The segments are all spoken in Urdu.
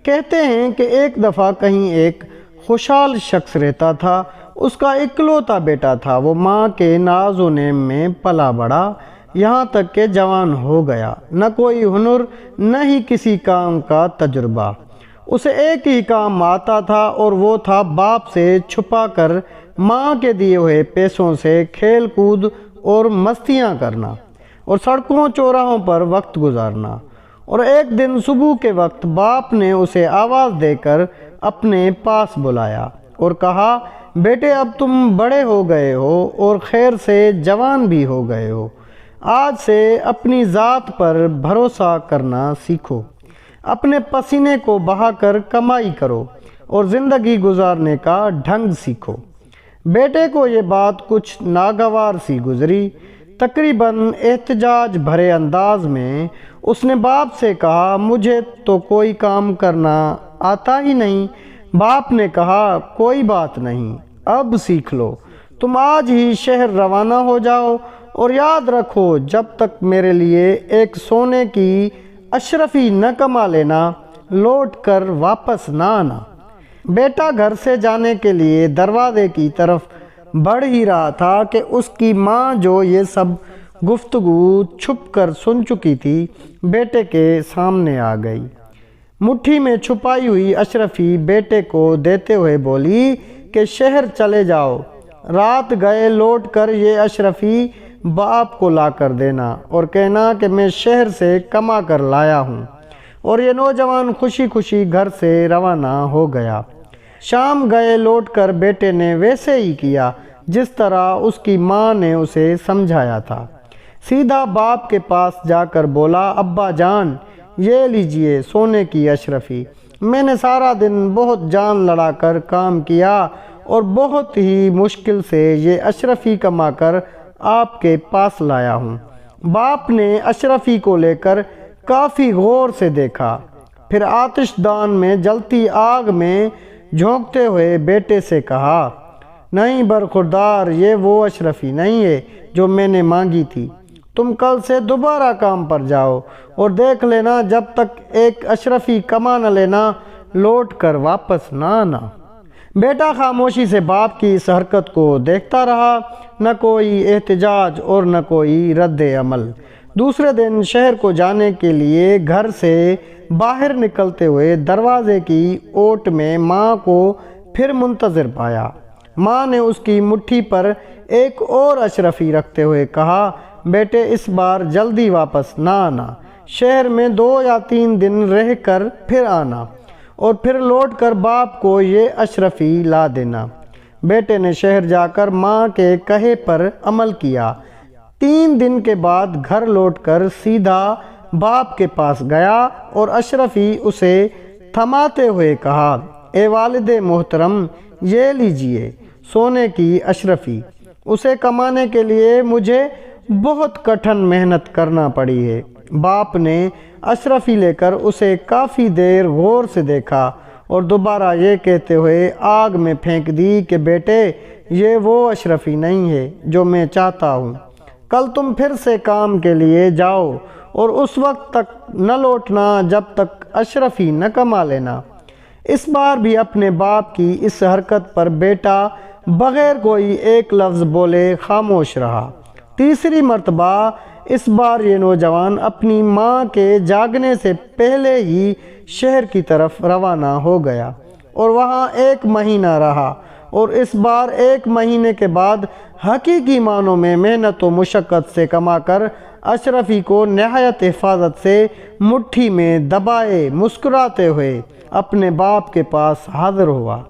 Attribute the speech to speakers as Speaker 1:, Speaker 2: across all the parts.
Speaker 1: کہتے ہیں کہ ایک دفعہ کہیں ایک خوشحال شخص رہتا تھا۔ اس کا اکلوتا بیٹا تھا۔ وہ ماں کے ناز و نیم میں پلا بڑا، یہاں تک کہ جوان ہو گیا۔ نہ کوئی ہنر، نہ ہی کسی کام کا تجربہ۔ اسے ایک ہی کام آتا تھا، اور وہ تھا باپ سے چھپا کر ماں کے دیے ہوئے پیسوں سے کھیل کود اور مستیاں کرنا، اور سڑکوں چوراہوں پر وقت گزارنا۔ اور ایک دن صبح کے وقت باپ نے اسے آواز دے کر اپنے پاس بلایا اور کہا، بیٹے اب تم بڑے ہو گئے ہو اور خیر سے جوان بھی ہو گئے ہو، آج سے اپنی ذات پر بھروسہ کرنا سیکھو، اپنے پسینے کو بہا کر کمائی کرو اور زندگی گزارنے کا ڈھنگ سیکھو۔ بیٹے کو یہ بات کچھ ناگوار سی گزری۔ تقریباً احتجاج بھرے انداز میں اس نے باپ سے کہا، مجھے تو کوئی کام کرنا آتا ہی نہیں۔ باپ نے کہا، کوئی بات نہیں، اب سیکھ لو۔ تم آج ہی شہر روانہ ہو جاؤ، اور یاد رکھو جب تک میرے لیے ایک سونے کی اشرفی نہ کما لینا، لوٹ کر واپس نہ آنا۔ بیٹا گھر سے جانے کے لیے دروازے کی طرف بڑھ ہی رہا تھا کہ اس کی ماں، جو یہ سب گفتگو چھپ کر سن چکی تھی، بیٹے کے سامنے آ گئی۔ مٹھی میں چھپائی ہوئی اشرفی بیٹے کو دیتے ہوئے بولی کہ شہر چلے جاؤ، رات گئے لوٹ کر یہ اشرفی باپ کو لا کر دینا اور کہنا کہ میں شہر سے کما کر لایا ہوں۔ اور یہ نوجوان خوشی خوشی گھر سے روانہ ہو گیا۔ شام گئے لوٹ کر بیٹے نے ویسے ہی کیا جس طرح اس کی ماں نے اسے سمجھایا تھا۔ سیدھا باپ کے پاس جا کر بولا، ابا جان، یہ لیجئے سونے کی اشرفی۔ میں نے سارا دن بہت جان لڑا کر کام کیا اور بہت ہی مشکل سے یہ اشرفی کما کر آپ کے پاس لایا ہوں۔ باپ نے اشرفی کو لے کر کافی غور سے دیکھا، پھر آتش دان میں جلتی آگ میں جھونکتے ہوئے بیٹے سے کہا، نہیں برخوردار، یہ وہ اشرفی نہیں ہے جو میں نے مانگی تھی۔ تم کل سے دوبارہ کام پر جاؤ اور دیکھ لینا، جب تک ایک اشرفی کما نہ لینا، لوٹ کر واپس نہ آنا۔ بیٹا خاموشی سے باپ کی اس حرکت کو دیکھتا رہا، نہ کوئی احتجاج اور نہ کوئی رد عمل۔ دوسرے دن شہر کو جانے کے لیے گھر سے باہر نکلتے ہوئے دروازے کی اوٹ میں ماں کو پھر منتظر پایا۔ ماں نے اس کی مٹھی پر ایک اور اشرفی رکھتے ہوئے کہا، بیٹے اس بار جلدی واپس نہ آنا، شہر میں 2 یا 3 دن رہ کر پھر آنا، اور پھر لوٹ کر باپ کو یہ اشرفی لا دینا۔ بیٹے نے شہر جا کر ماں کے کہے پر عمل کیا۔ 3 دن کے بعد گھر لوٹ کر سیدھا باپ کے پاس گیا اور اشرفی اسے تھماتے ہوئے کہا، اے والد محترم، یہ لیجئے سونے کی اشرفی۔ اسے کمانے کے لیے مجھے بہت کٹھن محنت کرنا پڑی ہے۔ باپ نے اشرفی لے کر اسے کافی دیر غور سے دیکھا اور دوبارہ یہ کہتے ہوئے آگ میں پھینک دی کہ بیٹے، یہ وہ اشرفی نہیں ہے جو میں چاہتا ہوں۔ کل تم پھر سے کام کے لیے جاؤ اور اس وقت تک نہ لوٹنا جب تک اشرفی نہ کما لینا۔ اس بار بھی اپنے باپ کی اس حرکت پر بیٹا بغیر کوئی ایک لفظ بولے خاموش رہا۔ تیسری مرتبہ اس بار یہ نوجوان اپنی ماں کے جاگنے سے پہلے ہی شہر کی طرف روانہ ہو گیا اور وہاں 1 مہینہ رہا، اور اس بار 1 مہینے کے بعد حقیقی معنوں میں محنت و مشقت سے کما کر اشرفی کو نہایت حفاظت سے مٹھی میں دبائے مسکراتے ہوئے اپنے باپ کے پاس حاضر ہوا۔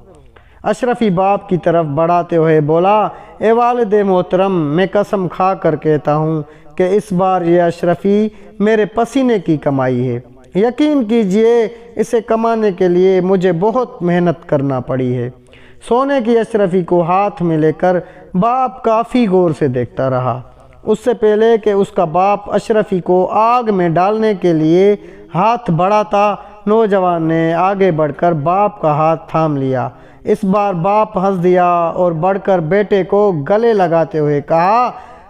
Speaker 1: اشرفی باپ کی طرف بڑھاتے ہوئے بولا، اے والد محترم، میں قسم کھا کر کہتا ہوں کہ اس بار یہ اشرفی میرے پسینے کی کمائی ہے۔ یقین کیجئے اسے کمانے کے لیے مجھے بہت محنت کرنا پڑی ہے۔ سونے کی اشرفی کو ہاتھ میں لے کر باپ کافی غور سے دیکھتا رہا۔ اس سے پہلے کہ اس کا باپ اشرفی کو آگ میں ڈالنے کے لیے ہاتھ بڑھاتا، نوجوان نے آگے بڑھ کر باپ کا ہاتھ تھام لیا۔ اس بار باپ ہنس دیا اور بڑھ کر بیٹے کو گلے لگاتے ہوئے کہا،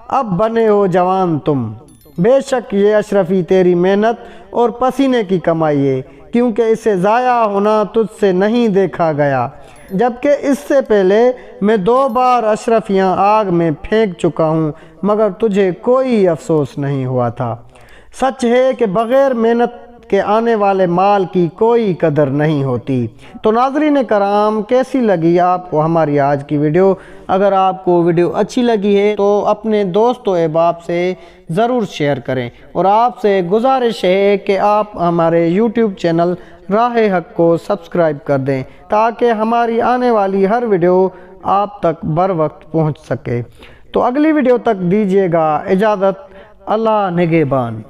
Speaker 1: اب بنے ہو جوان تم، بے شک یہ اشرفی تیری محنت اور پسینے کی کمائی ہے کیونکہ اسے ضائع ہونا تجھ سے نہیں دیکھا گیا، جبکہ اس سے پہلے میں 2 بار اشرفیاں آگ میں پھینک چکا ہوں مگر تجھے کوئی افسوس نہیں ہوا تھا۔ سچ ہے کہ بغیر محنت کے آنے والے مال کی کوئی قدر نہیں ہوتی۔ تو ناظرین کرام، کیسی لگی آپ کو ہماری آج کی ویڈیو؟ اگر آپ کو ویڈیو اچھی لگی ہے تو اپنے دوست و احباب سے ضرور شیئر کریں، اور آپ سے گزارش ہے کہ آپ ہمارے یوٹیوب چینل راہ حق کو سبسکرائب کر دیں تاکہ ہماری آنے والی ہر ویڈیو آپ تک بر وقت پہنچ سکے۔ تو اگلی ویڈیو تک دیجیے گا اجازت۔ اللہ نگہبان۔